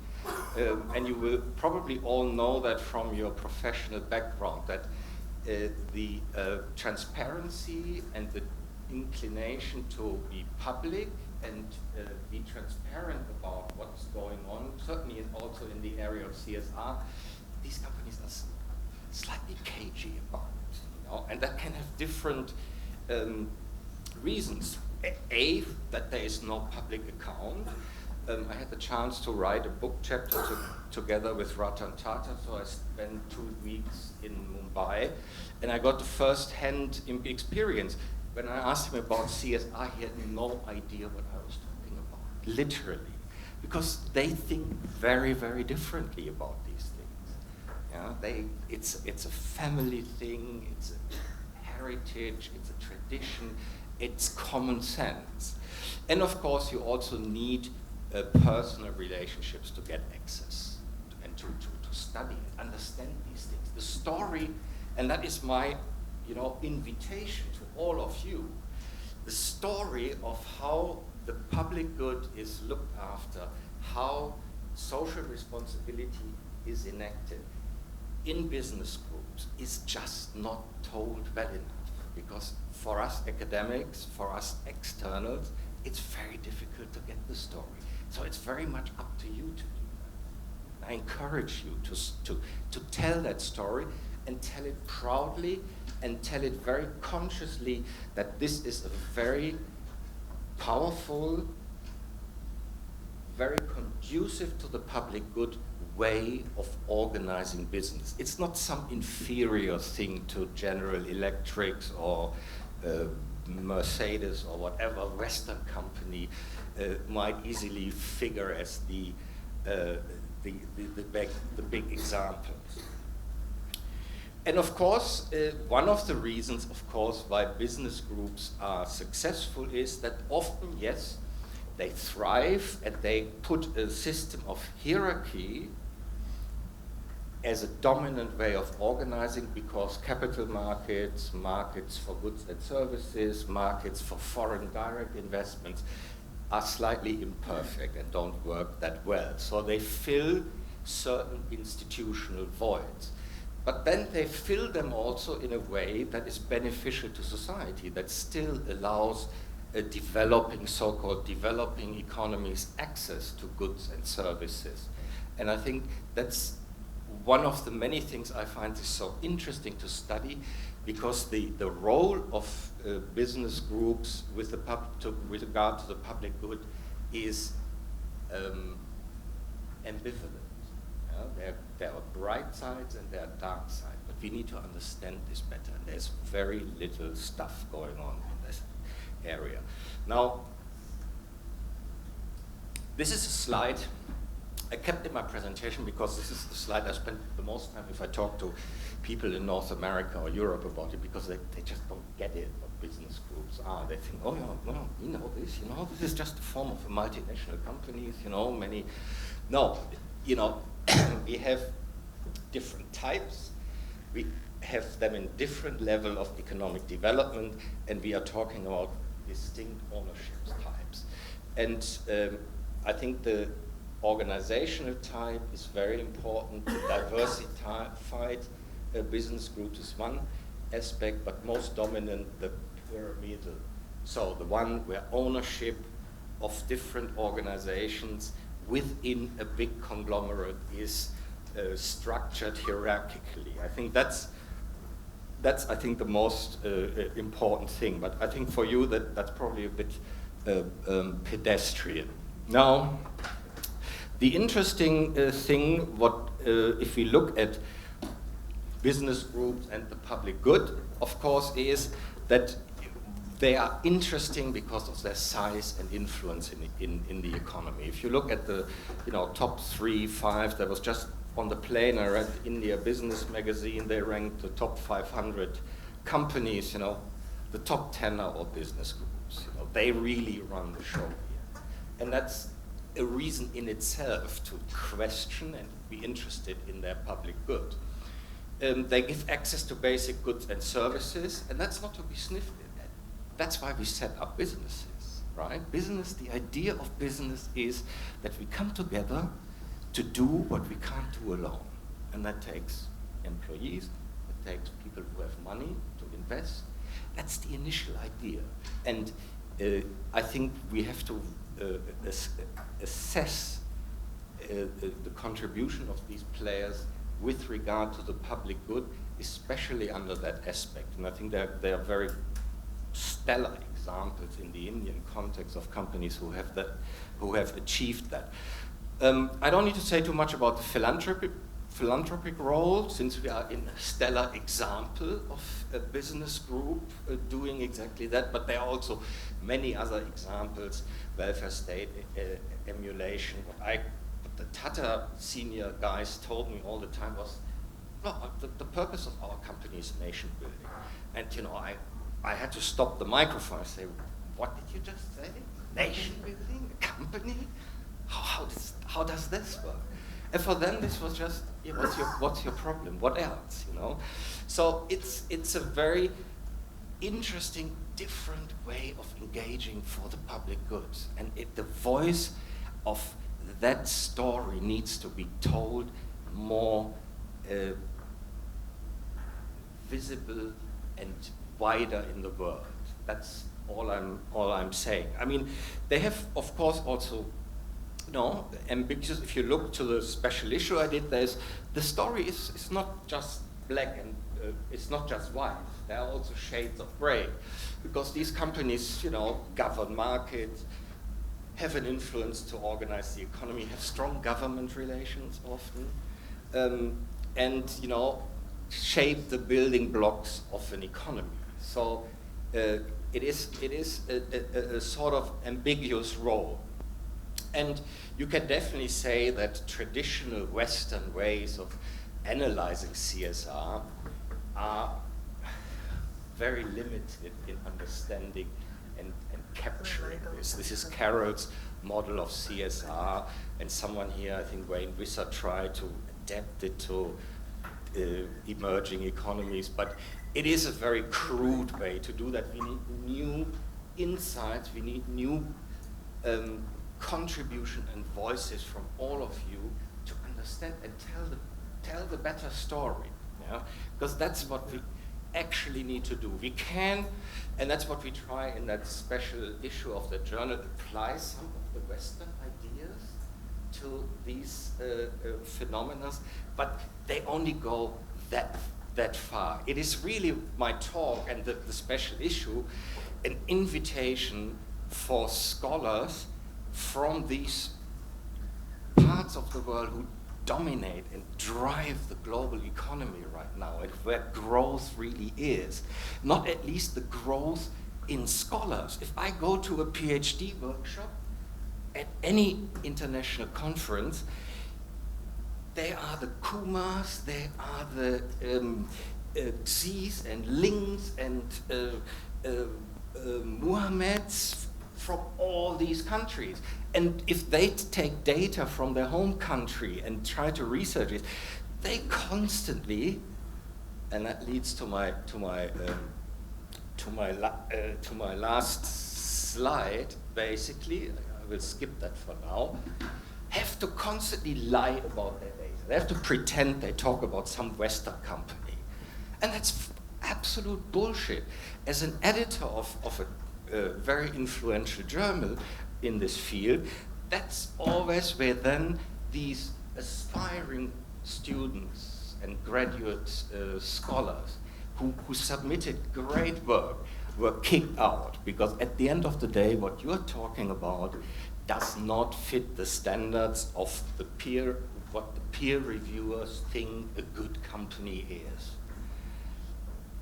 And you will probably all know that from your professional background, that the transparency and the inclination to be public and be transparent about what's going on, certainly also in the area of CSR, these companies are slightly cagey about it, you know? And that can have different reasons. A, that there is no public account. I had the chance to write a book chapter together with Ratan Tata, so I spent 2 weeks in Mumbai, and I got the first-hand experience. When I asked him about CSR, he had no idea what I was talking about, literally, because they think very, very differently about these things. Yeah, it's a family thing, it's a heritage, it's a tradition, it's common sense. And of course, you also need personal relationships to get access and to study and understand these things. The story, and that is my invitation to all of you, the story of how the public good is looked after, how social responsibility is enacted in business groups is just not told well enough, because for us academics, for us externals, it's very difficult to get the story. So it's very much up to you to do that. I encourage you to tell that story and tell it proudly and tell it very consciously that this is a very powerful, very conducive to the public good way of organizing business. It's not some inferior thing to General Electric or Mercedes or whatever Western company might easily figure as the big examples. And of course, one of the reasons, of course, why business groups are successful is that often, yes, they thrive and they put a system of hierarchy as a dominant way of organizing, because capital markets, markets for goods and services, markets for foreign direct investments are slightly imperfect and don't work that well. So they fill certain institutional voids. But then they fill them also in a way that is beneficial to society, that still allows a developing, so-called developing economies access to goods and services. And I think that's one of the many things I find is so interesting to study, because the role of business groups with regard to the public good is ambivalent. There are bright sides and there are dark sides, but we need to understand this better. And there's very little stuff going on in this area. Now, this is a slide I kept in my presentation because this is the slide I spend the most time if I talk to people in North America or Europe about it, because they just don't get it, what business groups are. They think, oh yeah, well, we know this, this is just a form of multinational companies, many. No, we have different types. We have them in different level of economic development, and we are talking about distinct ownership types. And I think the organizational type is very important. Diversified business groups is one aspect, but most dominant the pyramidal. So the one where ownership of different organizations within a big conglomerate is structured hierarchically. I think that's I think the most important thing. But I think for you that's probably a bit pedestrian. Now, the interesting thing, if we look at business groups and the public good, of course, is that they are interesting because of their size and influence in the economy. If you look at the top 3, 5, there was just on the plane, I read India Business Magazine, they ranked the top 500 companies, you know, the top 10 are all business groups. You know, they really run the show here. And that's a reason in itself to question and be interested in their public good. They give access to basic goods and services, and that's not to be sniffed at. That's why we set up businesses, right? Business, the idea of business is that we come together to do what we can't do alone. And that takes employees, it takes people who have money to invest. That's the initial idea. And I think we have to assess the contribution of these players with regard to the public good, especially under that aspect. And I think there are very stellar examples in the Indian context of companies who have achieved that. I don't need to say too much about the philanthropic role, since we are in a stellar example of a business group doing exactly that, but there are also many other examples, welfare state emulation. What the Tata senior guys told me all the time was, no, the purpose of our company is nation building. And you know, I had to stop the microphone and say, what did you just say? Nation building? A company? How does this work? And for them, this was just, yeah, what's your problem? What else, you know? So it's a very interesting, different way of engaging for the public goods. And the voice of that story needs to be told more visible and wider in the world. That's all I'm saying. I mean, they have, of course, also, ambiguous. If you look to the special issue I did, the story is not just black and it's not just white. There are also shades of gray, because these companies, govern markets, have an influence to organize the economy, have strong government relations often, and shape the building blocks of an economy. So it is a sort of ambiguous role. And you can definitely say that traditional Western ways of analyzing CSR are very limited in understanding and capturing this. This is Carroll's model of CSR, and someone here, I think Wayne Visser, tried to adapt it to emerging economies, but it is a very crude way to do that. We need new insights, we need new contribution and voices from all of you to understand and tell the better story, because that's what we actually need to do. We can, and that's what we try in that special issue of the journal, apply some of the Western ideas to these phenomena, but they only go that far. It is really my talk and the special issue an invitation for scholars from these parts of the world who dominate and drive the global economy right now, and where growth really is. Not at least the growth in scholars. If I go to a PhD workshop at any international conference, they are the Kumars, they are the Xis and Lings and Muhammads from all these countries. And if they take data from their home country and try to research it, they constantly, and that leads to my last slide, basically, I will skip that for now, have to constantly lie about their data. They have to pretend they talk about some Western company. And that's absolute bullshit. As an editor of a very influential journal in this field, that's always where then these aspiring students and graduate scholars who submitted great work were kicked out, because at the end of the day, what you're talking about does not fit the standards of what the peer reviewers think a good company is.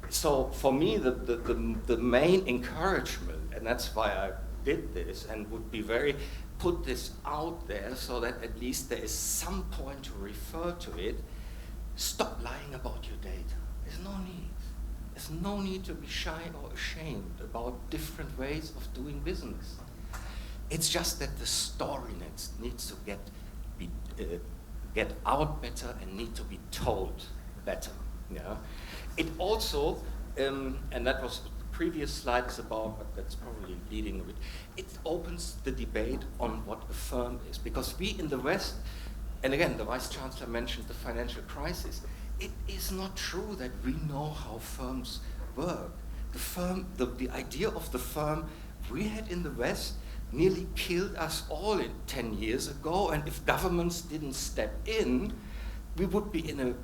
So for me, the main encouragement, and that's why I did this, and would be very put this out there so that at least there is some point to refer to it. Stop lying about your data. There's no need. There's no need to be shy or ashamed about different ways of doing business. It's just that the story needs to get out better and need to be told better. Yeah. It also, and that was the previous slide is about, but that's probably leading a bit. It opens the debate on what a firm is, because we in the West, and again, the Vice Chancellor mentioned the financial crisis. It is not true that we know how firms work. The idea of the firm we had in the West nearly killed us all 10 years ago, and if governments didn't step in, we would be in a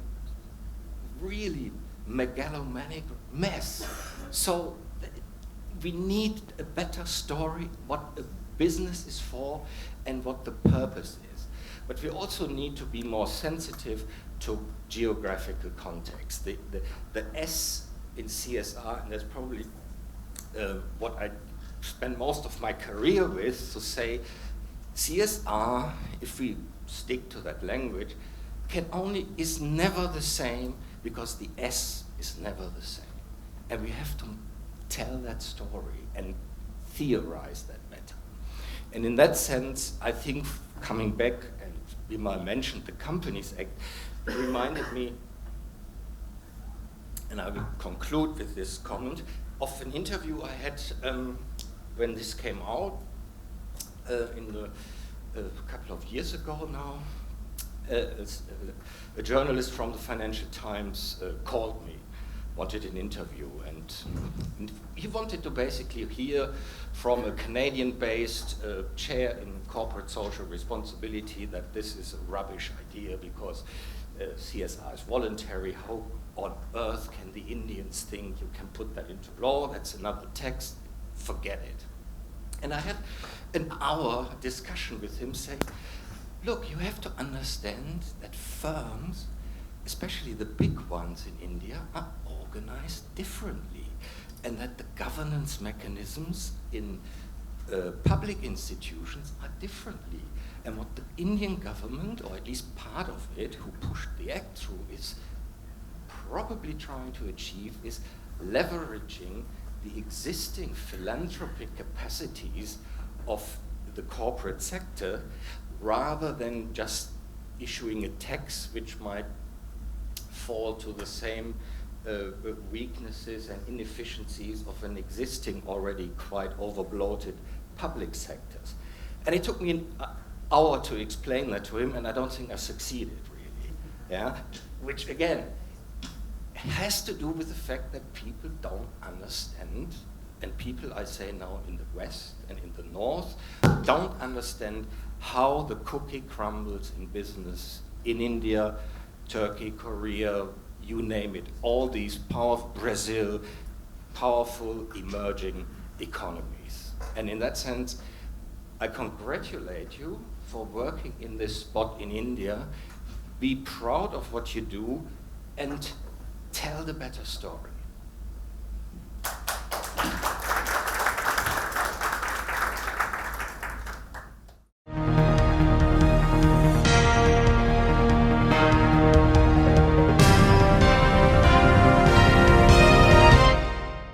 really megalomaniac mess. So we need a better story, what a business is for and what the purpose is. But we also need to be more sensitive to geographical context. The S in CSR, and that's probably what I spend most of my career with, to say CSR, if we stick to that language, is never the same because the S is never the same. And we have to tell that story and theorize that better. And in that sense, I think coming back, and Bimal mentioned the Companies Act, it reminded me, and I will conclude with this comment, of an interview I had when this came out a couple of years ago now. A journalist from the Financial Times called me, wanted an interview, and he wanted to basically hear from a Canadian-based chair in corporate social responsibility that this is a rubbish idea because CSR is voluntary. How on earth can the Indians think you can put that into law? That's another text. Forget it. And I had an hour discussion with him saying, look, you have to understand that firms, especially the big ones in India, are organized differently, and that the governance mechanisms in public institutions are differently. And what the Indian government, or at least part of it, who pushed the act through, is probably trying to achieve is leveraging the existing philanthropic capacities of the corporate sector, rather than just issuing a tax which might fall to the same weaknesses and inefficiencies of an existing, already quite overbloated public sectors. And it took me an hour to explain that to him, and I don't think I succeeded really. Yeah, which again has to do with the fact that people don't understand, and people, I say now in the West and in the North, don't understand how the cookie crumbles in business in India, Turkey, Korea, you name it, all these Brazil, powerful emerging economies. And in that sense, I congratulate you for working in this spot in India. Be proud of what you do and tell the better story.